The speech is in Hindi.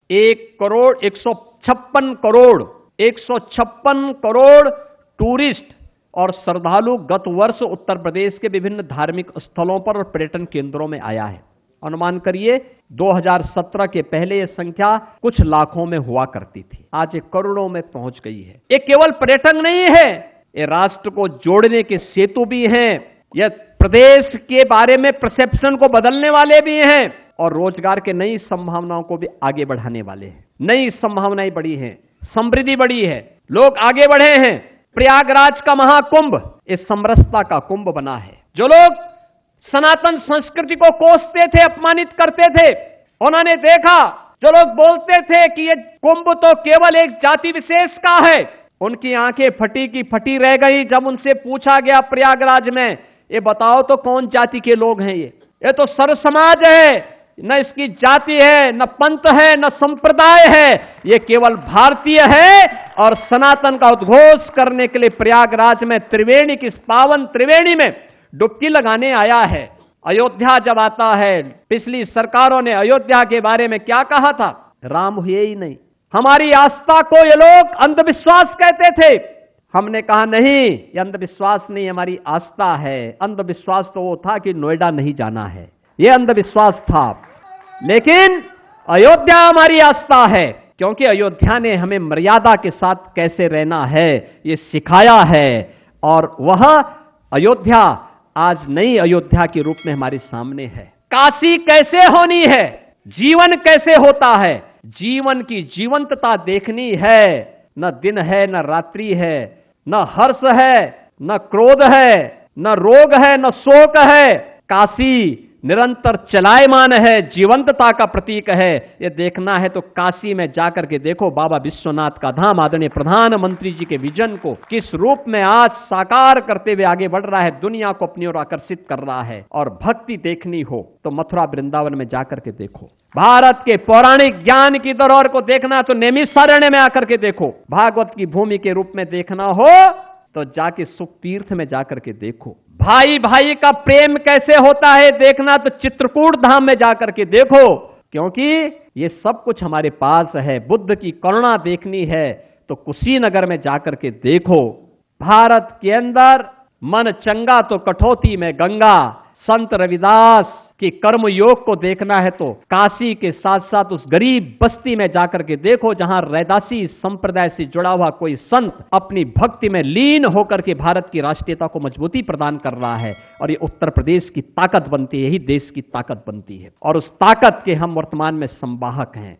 1,156 करोड़ टूरिस्ट और श्रद्धालु गत वर्ष उत्तर प्रदेश के विभिन्न धार्मिक स्थलों पर और पर्यटन केंद्रों में आया है। अनुमान करिए 2017 के पहले यह संख्या कुछ लाखों में हुआ करती थी, आज ये करोड़ों में पहुंच गई है। ये केवल पर्यटन नहीं है, ये राष्ट्र को जोड़ने के सेतु भी हैं, यह प्रदेश के बारे में परसेप्शन को बदलने वाले भी हैं और रोजगार के नई संभावनाओं को भी आगे बढ़ाने वाले हैं। नई संभावनाएं बढ़ी हैं, समृद्धि बढ़ी है, लोग आगे बढ़े हैं। प्रयागराज का महाकुंभ इस समरसता का कुंभ बना है। जो लोग सनातन संस्कृति को कोसते थे, अपमानित करते थे, उन्होंने देखा, जो लोग बोलते थे कि ये कुंभ तो केवल एक जाति विशेष का है, उनकी आंखें फटी की फटी रह गई जब उनसे पूछा गया प्रयागराज में, ये बताओ तो कौन जाति के लोग हैं? ये तो सर्व समाज है, न इसकी जाति है, न पंथ है, न संप्रदाय है, ये केवल भारतीय है। और सनातन का उद्घोष करने के लिए प्रयागराज में त्रिवेणी की इस पावन त्रिवेणी में डुबकी लगाने आया है। अयोध्या जब आता है, पिछली सरकारों ने अयोध्या के बारे में क्या कहा था? राम हुए ही नहीं। हमारी आस्था को ये लोग अंधविश्वास कहते थे। हमने कहा नहीं, ये अंधविश्वास नहीं, हमारी आस्था है। अंधविश्वास तो वो था कि नोएडा नहीं जाना है, ये अंधविश्वास था। लेकिन अयोध्या हमारी आस्था है, क्योंकि अयोध्या ने हमें मर्यादा के साथ कैसे रहना है ये सिखाया है। और वह अयोध्या आज नई अयोध्या के रूप में हमारे सामने है। काशी कैसे होनी है, जीवन कैसे होता है, जीवन की जीवंतता देखनी है। न दिन है, न रात्रि है, न हर्ष है, न क्रोध है, न रोग है, न शोक है। काशी निरंतर चलायमान है, जीवंतता का प्रतीक है। ये देखना है तो काशी में जाकर के देखो बाबा विश्वनाथ का धाम आदरणीय प्रधानमंत्री जी के विजन को किस रूप में आज साकार करते हुए आगे बढ़ रहा है, दुनिया को अपनी ओर आकर्षित कर रहा है। और भक्ति देखनी हो तो मथुरा वृंदावन में जाकर के देखो। भारत के पौराणिक ज्ञान की धरोहर को देखना तो नैमिषारण्य में आकर के देखो। भागवत की भूमि के रूप में देखना हो तो जाके सुख तीर्थ में जाकर के देखो। भाई भाई का प्रेम कैसे होता है देखना तो चित्रकूट धाम में जाकर के देखो, क्योंकि ये सब कुछ हमारे पास है। बुद्ध की करुणा देखनी है तो कुशीनगर में जाकर के देखो। भारत के अंदर मन चंगा तो कठौती में गंगा। संत रविदास की कर्म योग को देखना है तो काशी के साथ साथ उस गरीब बस्ती में जाकर के देखो, जहां रैदासी संप्रदाय से जुड़ा हुआ कोई संत अपनी भक्ति में लीन होकर के भारत की राष्ट्रीयता को मजबूती प्रदान कर रहा है। और ये उत्तर प्रदेश की ताकत बनती है, यही देश की ताकत बनती है। और उस ताकत के हम वर्तमान में संवाहक हैं।